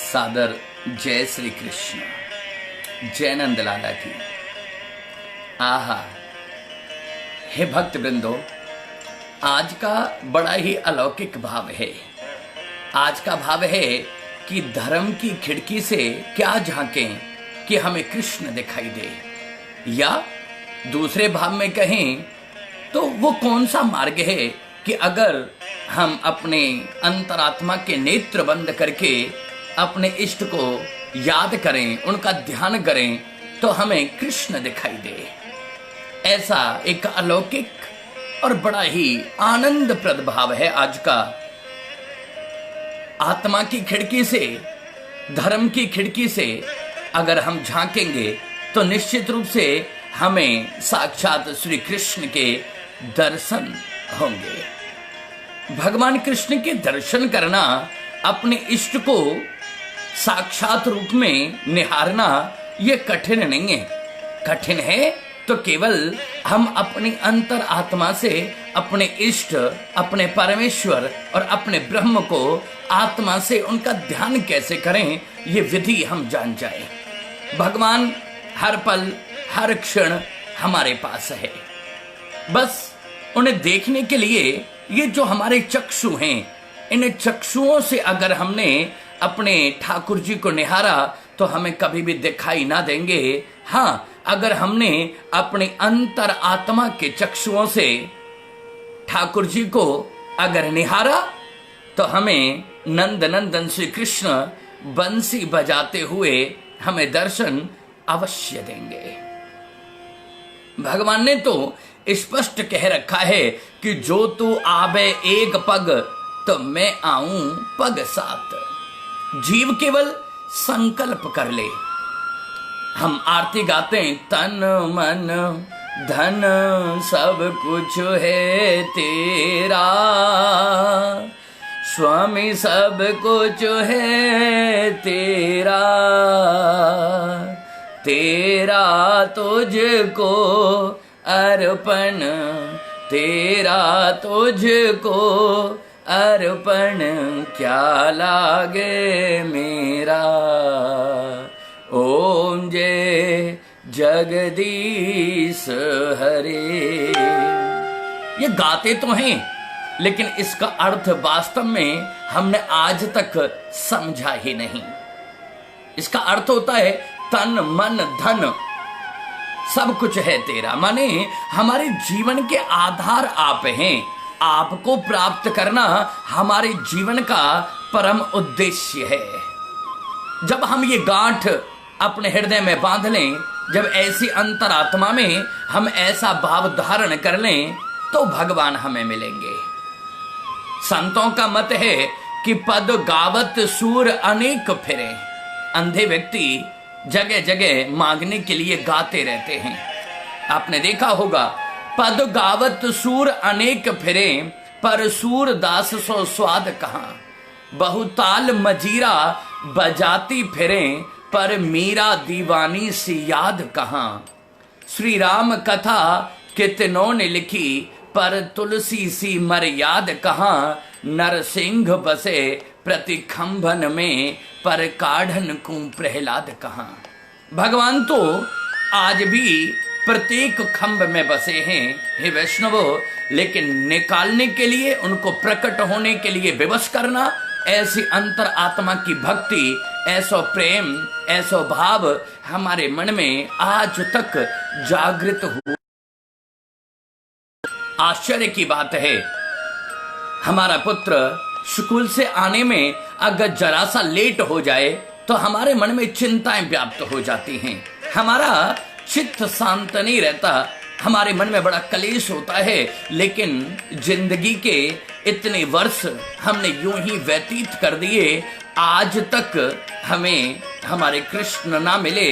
सादर जय श्री कृष्ण, जय नंद लाला की। आहा, हे भक्त वृंदो, आज का बड़ा ही अलौकिक भाव है। आज का भाव है कि धर्म की खिड़की से क्या झांकें कि हमें कृष्ण दिखाई दे, या दूसरे भाव में कहें तो वो कौन सा मार्ग है कि अगर हम अपने अंतरात्मा के नेत्र बंद करके अपने इष्ट को याद करें, उनका ध्यान करें, तो हमें कृष्ण दिखाई दे। ऐसा एक अलौकिक और बड़ा ही आनंदप्रद भाव है आज का। आत्मा की खिड़की से, धर्म की खिड़की से अगर हम झांकेंगे तो निश्चित रूप से हमें साक्षात श्री कृष्ण के दर्शन होंगे। भगवान कृष्ण के दर्शन करना, अपने इष्ट को साक्षात रूप में निहारना, ये कठिन नहीं है। कठिन है तो केवल हम अपनी अंतर आत्मा से अपने इष्ट, अपने परमेश्वर और अपने ब्रह्म को आत्मा से उनका ध्यान कैसे करें, ये विधि हम जान जाए। भगवान हर पल हर क्षण हमारे पास है। बस उन्हें देखने के लिए ये जो हमारे चक्षु हैं, इन चक्षुओं से अगर हमने अपने ठाकुर जी को निहारा तो हमें कभी भी दिखाई ना देंगे। हाँ, अगर हमने अपने अंतर आत्मा के चक्षुओं से ठाकुर जी को अगर निहारा तो हमें नंद नंदन श्री कृष्ण बंसी बजाते हुए हमें दर्शन अवश्य देंगे। भगवान ने तो स्पष्ट कह रखा है कि जो तू आवे एक पग तो मैं आऊं पग सात। जीव केवल संकल्प कर ले। हम आरती गाते हैं, तन मन धन सब कुछ है तेरा, स्वामी सब कुछ है तेरा, तेरा तुझको अर्पण, तेरा तुझको अर्पण, क्या लागे मेरा। ओम जय जगदीश हरे। ये गाते तो हैं, लेकिन इसका अर्थ वास्तव में हमने आज तक समझा ही नहीं। इसका अर्थ होता है तन मन धन सब कुछ है तेरा, माने हमारे जीवन के आधार आप हैं। आपको प्राप्त करना हमारे जीवन का परम उद्देश्य है। जब हम ये गांठ अपने हृदय में बांध लें, जब ऐसी अंतरात्मा में हम ऐसा भाव धारण कर लें, तो भगवान हमें मिलेंगे। संतों का मत है कि पद गावत सूर अनेक फिरे। अंधे व्यक्ति जगह जगह मांगने के लिए गाते रहते हैं। आपने देखा होगा, पद गावत सूर अनेक फिरे, पर सूर दास सो स्वाद कहाँ। बहुताल मजीरा बजाती फिरे, पर मीरा दीवानी सी याद कहाँ। श्री राम कथा कितनों ने लिखी, पर तुलसी सी मर्याद कहाँ। नरसिंह बसे प्रति खंभन में, पर काढ़न को प्रहलाद कहाँ। भगवान तो आज भी प्रत्येक खंभ में बसे हैं हे वैष्णवो, लेकिन निकालने के लिए, उनको प्रकट होने के लिए विवश करना, ऐसी अंतर आत्मा की भक्ति, ऐसा प्रेम, ऐसा भाव हमारे मन में आज तक जागृत हुआ। आश्चर्य की बात है, हमारा पुत्र स्कूल से आने में अगर जरा सा लेट हो जाए तो हमारे मन में चिंताएं व्याप्त हो जाती हैं। हमारा चित्त शांत नहीं रहता, हमारे मन में बड़ा कलेश होता है। लेकिन जिंदगी के इतने वर्ष हमने यूं ही व्यतीत कर दिए, आज तक हमें हमारे कृष्ण ना मिले।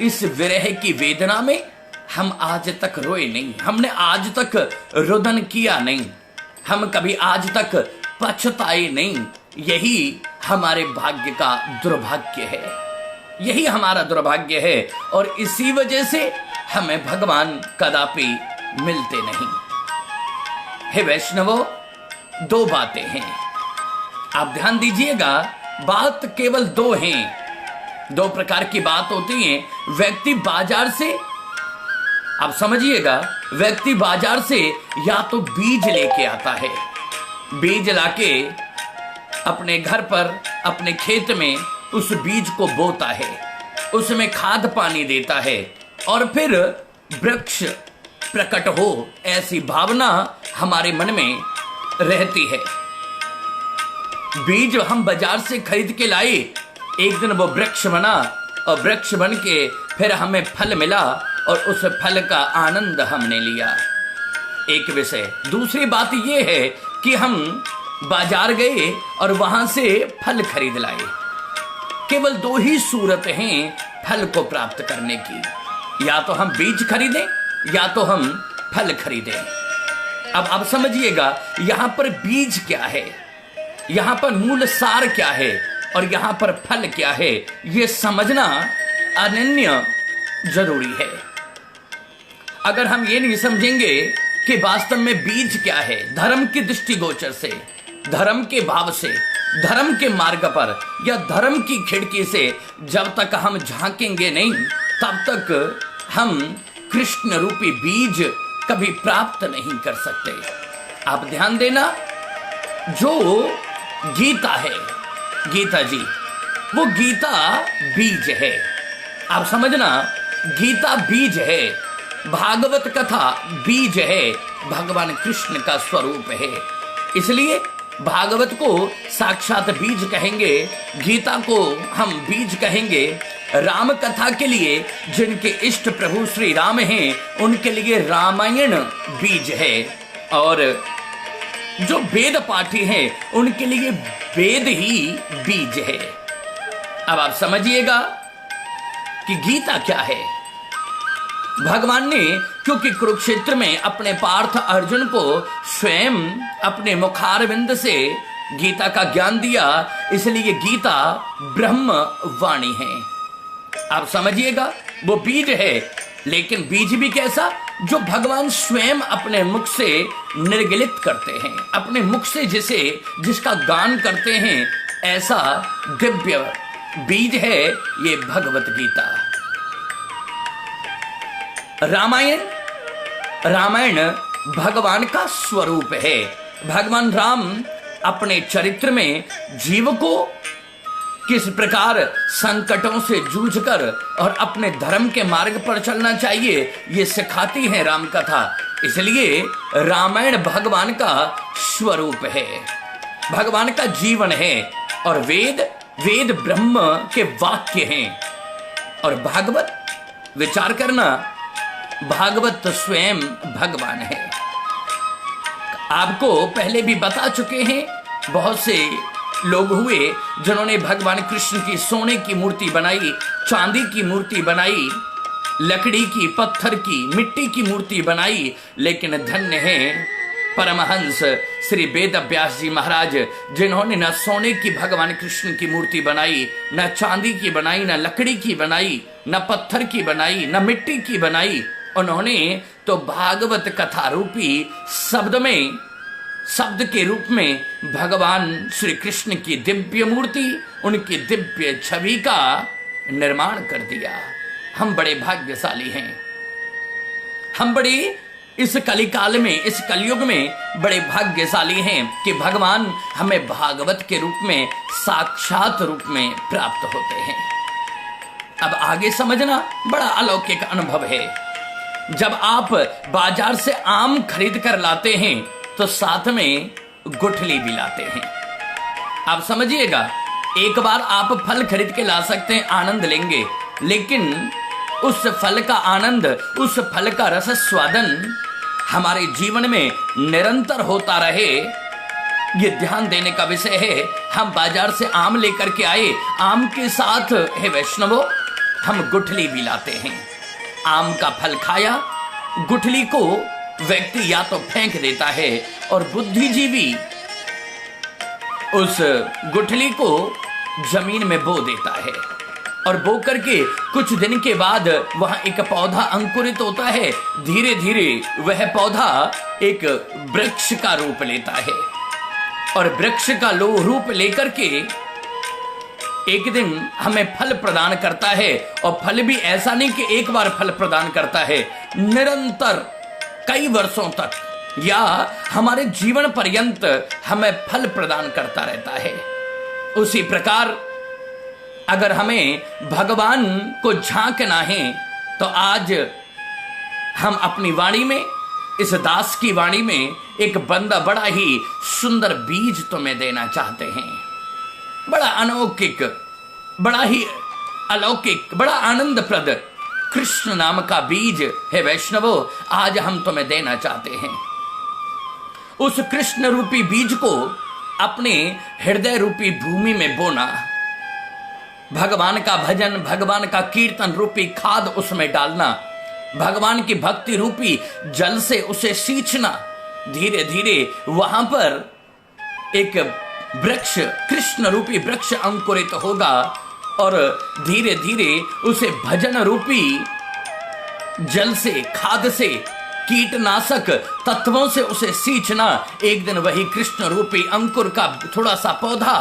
इस विरह की वेदना में हम आज तक रोए नहीं, हमने आज तक रुदन किया नहीं, हम कभी आज तक पछताए नहीं। यही हमारे भाग्य का दुर्भाग्य है, यही हमारा दुर्भाग्य है, और इसी वजह से हमें भगवान कदापि मिलते नहीं। हे वैष्णवो, दो बातें हैं, आप ध्यान दीजिएगा बात केवल दो हैं। दो प्रकार की बात होती है। व्यक्ति बाजार से, आप समझिएगा, व्यक्ति बाजार से या तो बीज लेके आता है, बीज लाके अपने घर पर, अपने खेत में उस बीज को बोता है, उसमें खाद पानी देता है और फिर वृक्ष प्रकट हो, ऐसी भावना हमारे मन में रहती है। बीज हम बाजार से खरीद के लाए, एक दिन वो वृक्ष बना और वृक्ष बन के फिर हमें फल मिला और उस फल का आनंद हमने लिया। एक विषय। दूसरी बात यह है कि हम बाजार गए और वहां से फल खरीद लाए। केवल दो ही सूरत हैं फल को प्राप्त करने की, या तो हम बीज खरीदें या तो हम फल खरीदें। अब आप समझिएगा यहां पर बीज क्या है, यहां पर मूल सार क्या है और यहां पर फल क्या है, यह समझना अनन्य जरूरी है। अगर हम ये नहीं समझेंगे कि वास्तव में बीज क्या है, धर्म की दृष्टिगोचर से, धर्म के भाव से, धर्म के मार्ग पर या धर्म की खिड़की से जब तक हम झांकेंगे नहीं, तब तक हम कृष्ण रूपी बीज कभी प्राप्त नहीं कर सकते। आप ध्यान देना, जो गीता है, गीता जी, वो गीता बीज है। आप समझना, गीता बीज है, भागवत कथा बीज है, भगवान कृष्ण का स्वरूप है। इसलिए भागवत को साक्षात बीज कहेंगे, गीता को हम बीज कहेंगे। राम कथा के लिए जिनके इष्ट प्रभु श्री राम हैं, उनके लिए रामायण बीज है, और जो वेद पाठी हैं उनके लिए वेद ही बीज है। अब आप समझिएगा कि गीता क्या है। भगवान ने क्योंकि कुरुक्षेत्र में अपने पार्थ अर्जुन को स्वयं अपने मुखारविंद से गीता का ज्ञान दिया, इसलिए गीता ब्रह्म वाणी है। आप समझिएगा, वो बीज है, लेकिन बीज भी कैसा, जो भगवान स्वयं अपने मुख से निर्गलित करते हैं, अपने मुख से जिसका गान करते हैं, ऐसा दिव्य बीज है ये भगवत गीता। रामायण भगवान का स्वरूप है। भगवान राम अपने चरित्र में जीव को किस प्रकार संकटों से जूझकर और अपने धर्म के मार्ग पर चलना चाहिए, ये सिखाती है राम कथा। इसलिए रामायण भगवान का स्वरूप है, भगवान का जीवन है, और वेद ब्रह्म के वाक्य हैं, और भागवत, विचार करना, भागवत स्वयं भगवान है। आपको पहले भी बता चुके हैं, बहुत से लोग हुए जिन्होंने भगवान कृष्ण की सोने की मूर्ति बनाई, चांदी की मूर्ति बनाई, लकड़ी की, पत्थर की, मिट्टी की मूर्ति बनाई, लेकिन धन्य है परमहंस श्री वेद व्यास जी महाराज, जिन्होंने न सोने की भगवान कृष्ण की मूर्ति बनाई, न चांदी की बनाई, न लकड़ी की बनाई, न पत्थर की बनाई, न मिट्टी की बनाई। उन्होंने तो भागवत कथा रूपी शब्द के रूप में भगवान श्री कृष्ण की दिव्य मूर्ति, उनकी दिव्य छवि का निर्माण कर दिया। हम बड़े भाग्यशाली हैं, हम बड़े इस कलिकाल में, इस कलयुग में बड़े भाग्यशाली हैं कि भगवान हमें भागवत के रूप में, साक्षात रूप में प्राप्त होते हैं। अब आगे समझना, बड़ा अलौकिक अनुभव है। जब आप बाजार से आम खरीद कर लाते हैं तो साथ में गुठली भी लाते हैं। आप समझिएगा, एक बार आप फल खरीद के ला सकते हैं, आनंद लेंगे, लेकिन उस फल का आनंद, उस फल का रस स्वादन हमारे जीवन में निरंतर होता रहे, ये ध्यान देने का विषय है। हम बाजार से आम लेकर के आए, आम के साथ हे वैष्णवों हम गुठली भी लाते हैं। आम का फल खाया, गुठली को व्यक्ति या तो फेंक देता है और बुद्धिजीवी उस गुठली को जमीन में बो देता है, और बो करके कुछ दिन के बाद वहां एक पौधा अंकुरित होता है। धीरे धीरे वह पौधा एक वृक्ष का रूप लेता है, और वृक्ष का रूप लेकर के एक दिन हमें फल प्रदान करता है, और फल भी ऐसा नहीं कि एक बार फल प्रदान करता है, निरंतर कई वर्षों तक या हमारे जीवन पर्यंत हमें फल प्रदान करता रहता है। उसी प्रकार अगर हमें भगवान को झांकना है तो आज हम अपनी वाणी में, इस दास की वाणी में एक बंदा बड़ा ही सुंदर बीज तुम्हें देना चाहते हैं। बड़ा अलौकिक, बड़ा ही अलौकिक, बड़ा आनंदप्रद कृष्ण नाम का बीज है वैष्णवो, आज हम तुम्हें देना चाहते हैं। उस कृष्ण रूपी बीज को अपने हृदय रूपी भूमि में बोना, भगवान का भजन, भगवान का कीर्तन रूपी खाद उसमें डालना, भगवान की भक्ति रूपी जल से उसे सींचना। धीरे धीरे वहां पर एक वृक्ष, कृष्ण रूपी वृक्ष अंकुरित होगा, और धीरे धीरे उसे भजन रूपी जल से, खाद से, कीटनाशक तत्वों से उसे सींचना। एक दिन वही कृष्ण रूपी अंकुर का थोड़ा सा पौधा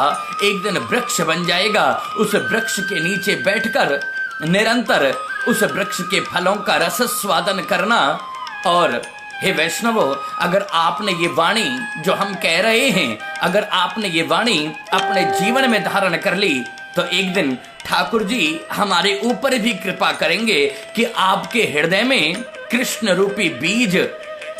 एक दिन वृक्ष बन जाएगा। उस वृक्ष के नीचे बैठकर निरंतर उस वृक्ष के फलों का रस स्वादन करना। और हे वैष्णवो, अगर आपने ये वाणी जो हम कह रहे हैं, अगर आपने ये वाणी अपने जीवन में धारण कर ली तो एक दिन ठाकुर जी हमारे ऊपर भी कृपा करेंगे कि आपके हृदय में कृष्ण रूपी बीज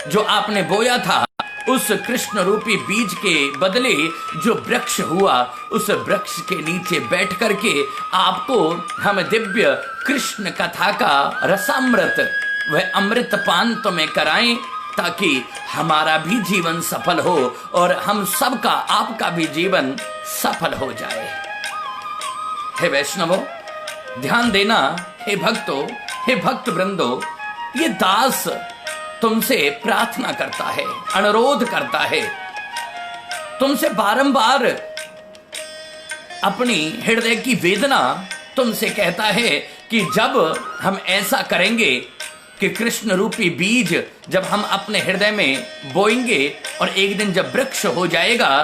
जो आपने बोया था, उस कृष्ण रूपी बीज के बदले जो वृक्ष हुआ, उस वृक्ष के नीचे बैठ करके आपको हम दिव्य कृष्ण कथा का रसामृत, वह अमृत पान तुम्हें कराएं, ताकि हमारा भी जीवन सफल हो और हम सबका, आपका भी जीवन सफल हो जाए। हे वैष्णवो, ध्यान देना, हे भक्तों, हे भक्त वृंदो, ये दास तुमसे प्रार्थना करता है, अनुरोध करता है, तुमसे बारंबार अपनी हृदय की वेदना तुमसे कहता है कि जब हम ऐसा करेंगे कि कृष्ण रूपी बीज जब हम अपने हृदय में बोएंगे और एक दिन जब वृक्ष हो जाएगा,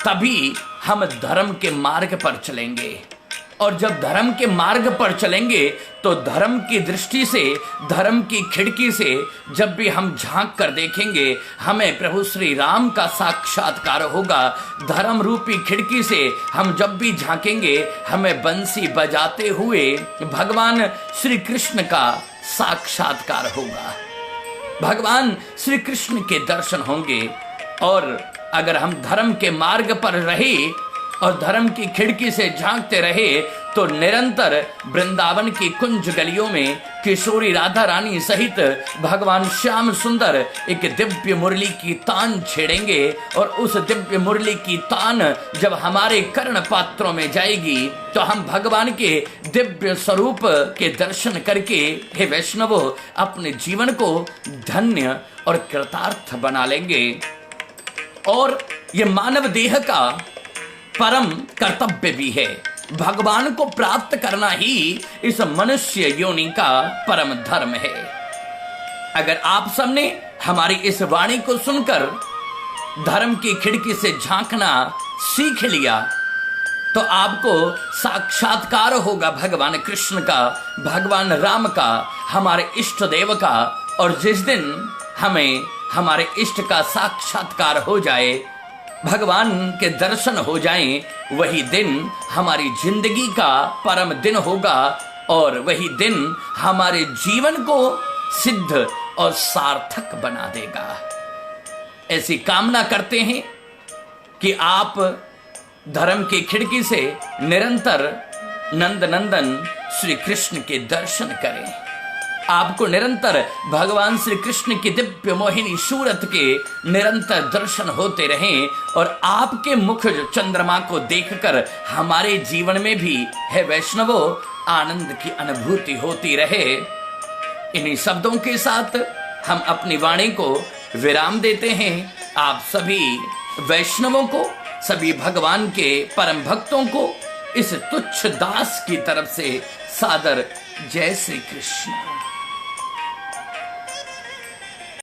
तभी हम धर्म के मार्ग पर चलेंगे। और जब धर्म के मार्ग पर चलेंगे तो धर्म की दृष्टि से, धर्म की खिड़की से जब भी हम झांक कर देखेंगे, हमें प्रभु श्री राम का साक्षात्कार होगा। धर्म रूपी खिड़की से हम जब भी झांकेंगे, हमें बंसी बजाते हुए भगवान श्री कृष्ण का साक्षात्कार होगा, भगवान श्री कृष्ण के दर्शन होंगे। और अगर हम धर्म के मार्ग पर रहे और धर्म की खिड़की से झांकते रहे तो निरंतर वृंदावन की कुंज गलियों में किशोरी राधा रानी सहित भगवान श्याम सुंदर एक दिव्य मुरली की तान छेड़ेंगे। और उस दिव्य मुरली की तान जब हमारे कर्ण पात्रों में जाएगी तो हम भगवान के दिव्य स्वरूप के दर्शन करके, हे वैष्णवो, अपने जीवन को धन्य और कृतार्थ बना लेंगे। और ये मानव देह का परम कर्तव्य भी है। भगवान को प्राप्त करना ही इस मनुष्य योनि का परम धर्म है। अगर आप सबने हमारी इस वाणी को सुनकर धर्म की खिड़की से झांकना सीख लिया तो आपको साक्षात्कार होगा भगवान कृष्ण का, भगवान राम का, हमारे इष्ट देव का। और जिस दिन हमें हमारे इष्ट का साक्षात्कार हो जाए, भगवान के दर्शन हो जाएं, वही दिन हमारी जिंदगी का परम दिन होगा और वही दिन हमारे जीवन को सिद्ध और सार्थक बना देगा। ऐसी कामना करते हैं कि आप धर्म की खिड़की से निरंतर नंद नंदन श्री कृष्ण के दर्शन करें, आपको निरंतर भगवान श्री कृष्ण की दिव्य मोहिनी सूरत के निरंतर दर्शन होते रहें और आपके मुख चंद्रमा को देखकर हमारे जीवन में भी, हे वैष्णवो, आनंद की अनुभूति होती रहे। इन्हीं शब्दों के साथ हम अपनी वाणी को विराम देते हैं। आप सभी वैष्णवों को, सभी भगवान के परम भक्तों को इस तुच्छ दास की तरफ से सादर जय श्री कृष्ण।